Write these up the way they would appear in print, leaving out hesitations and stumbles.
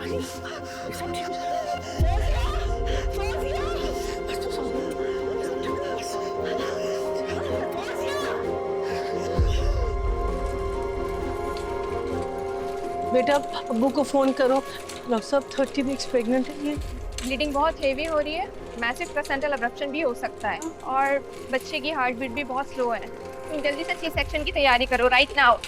सानी, सब ठीक हो जाएगा। फौजिया, बस तू सो। बेटा अब्बू को फोन करो। डॉक्टर साहब 30 वीक्स प्रेग्नेंट है ये। ब्लीडिंग बहुत हेवी हो रही है, मैसिव प्लेसेंटल अब्रप्शन भी हो सकता है और बच्चे की हार्ट बीट भी बहुत स्लो है। तुम जल्दी से सी सेक्शन की तैयारी करो राइट नाउ।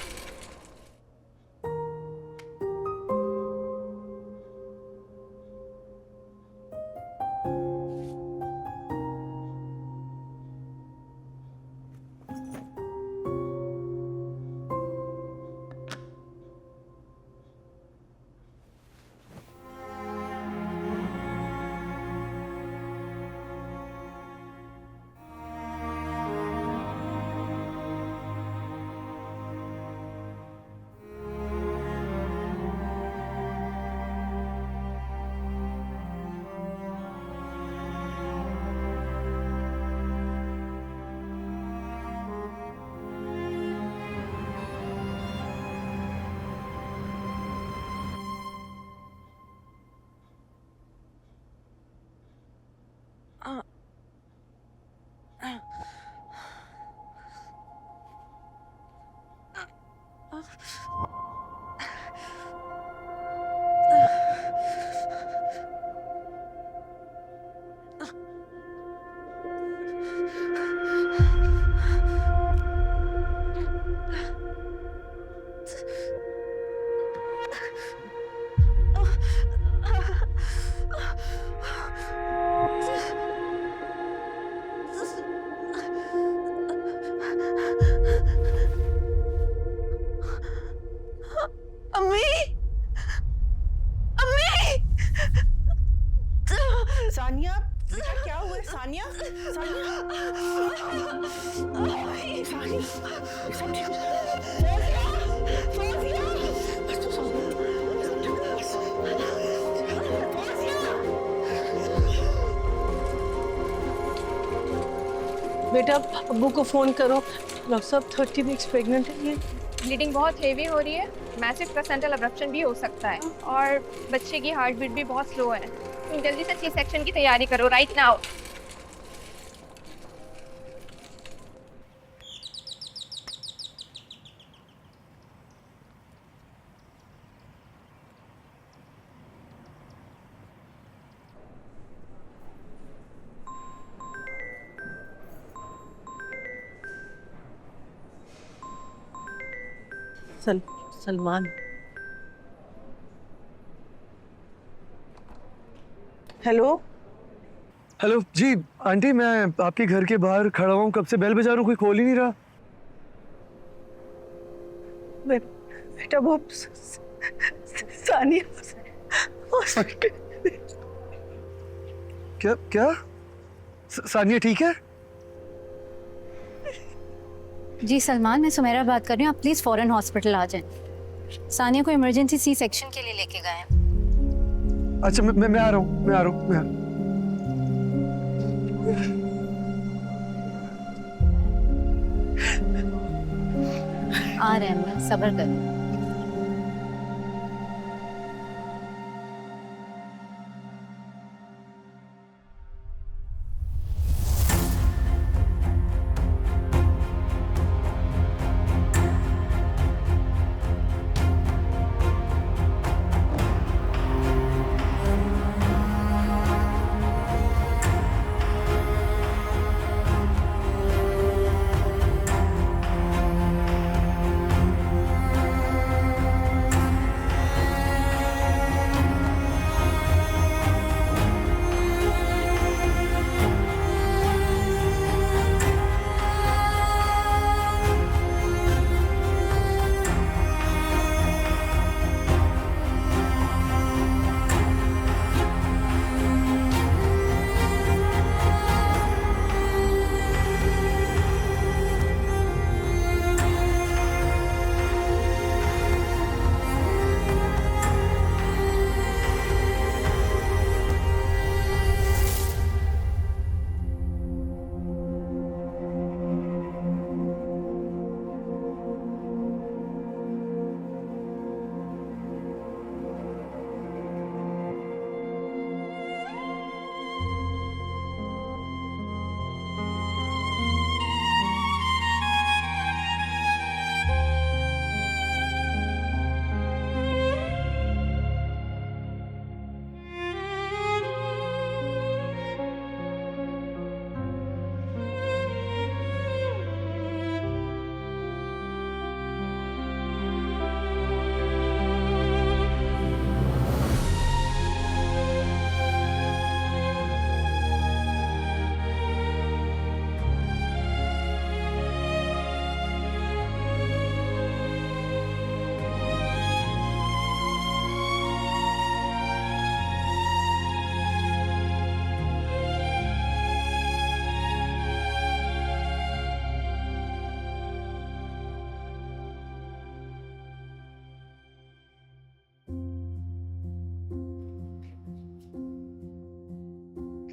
सानिया, बेटा क्या हुआ है? सानिया, सानिया, सानिया, सब ठीक हो जाएगा। फौजिया, बस तू सो। बेटा अब्बू को फोन करो। डॉक्टर साहब 30 वीक्स प्रेग्नेंट है ये। ब्लीडिंग बहुत हेवी हो रही है, मैसिव प्लेसेंटल अब्रप्शन भी हो सकता है और बच्चे की हार्ट बीट भी बहुत स्लो है। तुम जल्दी से सी सेक्शन की तैयारी करो right now. Salman. Hello. Hello जी आंटी, मैं आपके घर के बाहर खड़ा हूँ, कब से बेल बजा रहा हूँ, कोई खोल ही नहीं रहा। बेटा वो सानिया क्या क्या सानिया ठीक है? जी सलमान, मैं सुमेरा बात कर रही हूँ। आप प्लीज़ फ़ौरन हॉस्पिटल आ जाएं। सानिया को इमरजेंसी सी सेक्शन के लिए लेके गए हैं। अच्छा मैं आ रहा हूँ, मैं आ रहा हूँ, आ रहे हैं, सब्र करें।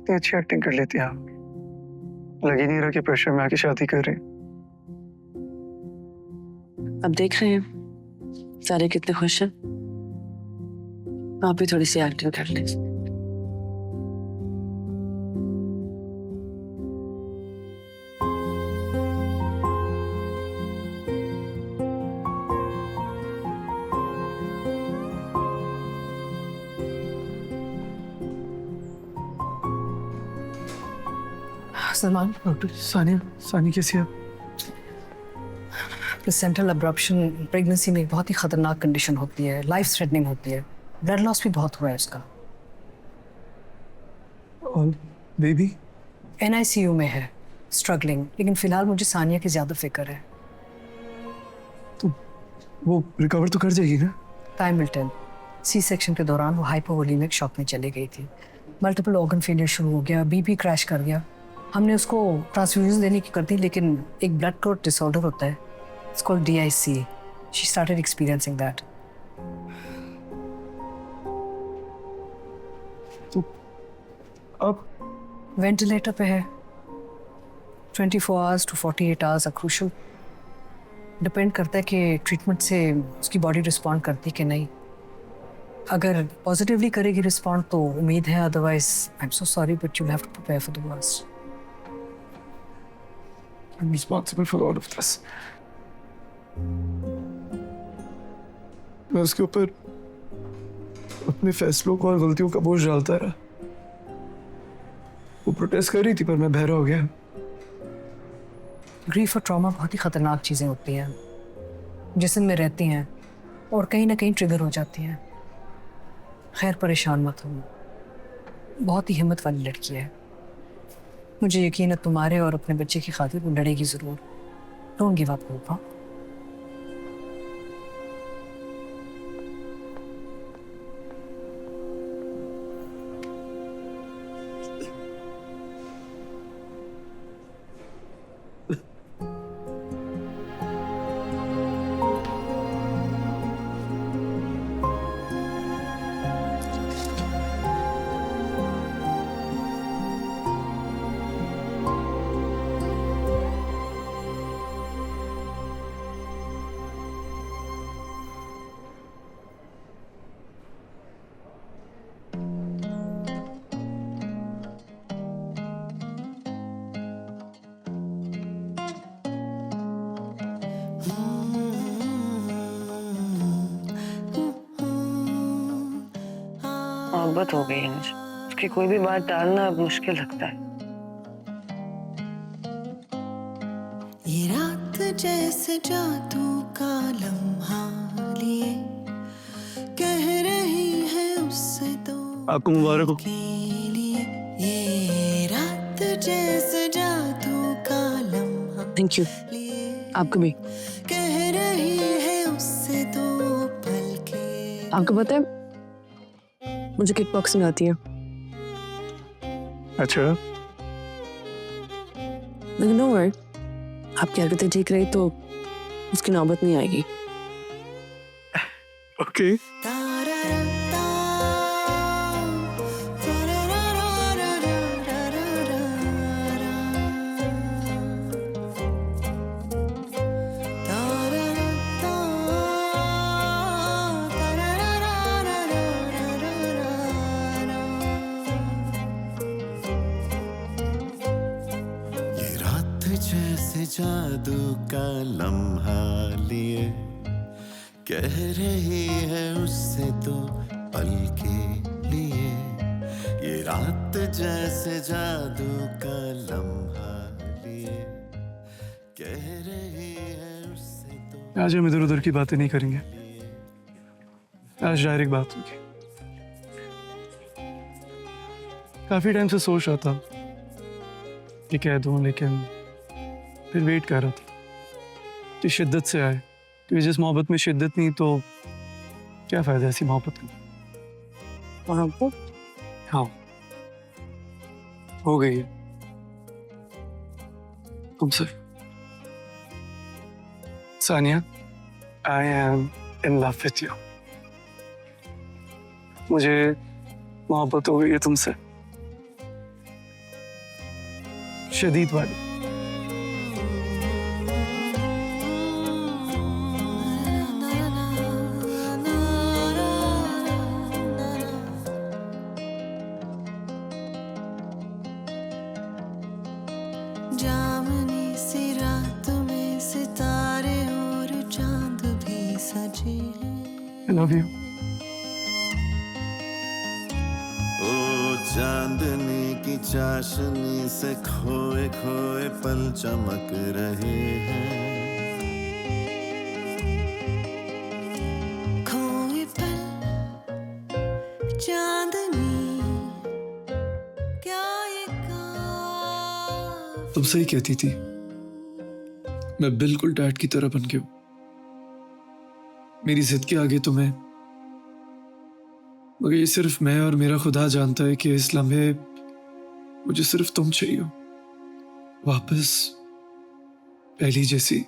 इतनी अच्छी एक्टिंग कर लेती हैं आप। लग ही नहीं रहा कि प्रेशर में आके शादी कर रहे हैं। अब देख रहे हैं सारे कितने खुश हैं। आप भी थोड़ी सी एक्टिंग कर लें। सलमान, डॉक्टर सानिया, सानी कैसी है? प्लेसेंटल अब्रप्शन प्रेगनेंसी में बहुत ही खतरनाक कंडीशन होती है, लाइफ थ्रेटनिंग होती है। ब्लड लॉस भी बहुत हुआ है उसका। और बेबी? NICU में है, स्ट्रगलिंग। लेकिन फिलहाल मुझे सानिया की ज़्यादा फिक्र है। तो वो रिकवर तो कर जाएगी ना? Time will tell. C section के दौरान वो हाइपोवोलेमिक शॉक में चली गई थी। मल्टीपल ऑर्गन फेलियर शुरू हो गया, BP क्रैश कर गया। हमने उसको ट्रांसफ्यूजन देने की कर दी, लेकिन एक ब्लड क्लॉट डिसऑर्डर होता है, it's called DIC। She started experiencing that. तो अब वेंटिलेटर पे है। 24 hours to 48 hours are crucial। Depend करता है कि ट्रीटमेंट से उसकी बॉडी रिस्पॉन्ड करती कि नहीं। अगर पॉजिटिवली करेगी रिस्पॉन्ड तो उम्मीद है, otherwise I am so sorry but you have to prepare for the worst. I'm responsible for all of this। मैं उसके ऊपर अपने फैसलों को और गलतियों का बोझ डालता रहा। वो प्रोटेस्ट कर रही थी पर मैं बहरा हो गया। ग्रीफ और ट्रॉमा बहुत ही खतरनाक चीज़ें होती हैं, जिस्म में रहती हैं और कहीं ना कहीं ट्रिगर हो जाती हैं। खैर परेशान मत हो, बहुत ही हिम्मत वाली लड़की है। मुझे यकीन है तुम्हारे और अपने बच्चे की खातिर वो लड़ेगी ज़रूर। Don't give up hope. हाँ, मोहब्बत हो गई है मुझे। उसकी कोई भी बात टालना अब मुश्किल लगता है। ये रात जैसे जादू का लम्हा लिए कह रही है उससे तो आपको मुबारक हो। के लिए। ये रात जैसे जादू का लम्हा थैंक यू। लिए आपको भी। कह रही है उससे तो पल के। आपको पता है मुझे किक बॉक्सिंग आती है। अच्छा, लेकिन नो वरी, आपकी हरकतें ठीक रही तो उसकी नौबत नहीं आएगी। ओके। जैसे जादू का लम्हा लिए कह रही है उससे तो पल के लिए। ये रात जैसे जादू का लम्हा लिए कह रही है उससे तो। आज हम इधर उधर की बातें नहीं करेंगे, आज डायरेक्ट बात होगी। काफी टाइम से सोच रहा था कि कह दूं, लेकिन फिर वेट कर रहा था कि शिद्दत से आए, क्योंकि जिस मोहब्बत में शिद्दत नहीं तो क्या फायदा ऐसी मोहब्बत का। मोहब्बत? हाँ, हो गई है तुमसे। Sania, I am in love with you. मुझे मोहब्बत हो गई है तुमसे। शदीद वाली। जामनी सी रात में सितारे और चांद भी सजे हैं। I love you. ओ चांदनी की चाशनी से खोए खोए पल चमक रहे हैं। खोए पल चांदनी क्या ये तुम सही कहती थी, मैं बिल्कुल डैड की तरह बन गया हूं। मेरी जिद के आगे तुम्हें, मगर ये सिर्फ मैं और मेरा खुदा जानता है कि इस लम्हे मुझे सिर्फ तुम चाहिए हो, वापस पहली जैसी।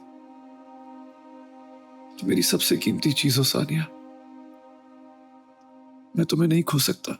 तो मेरी सबसे कीमती चीज हो सानिया, मैं तुम्हें नहीं खो सकता।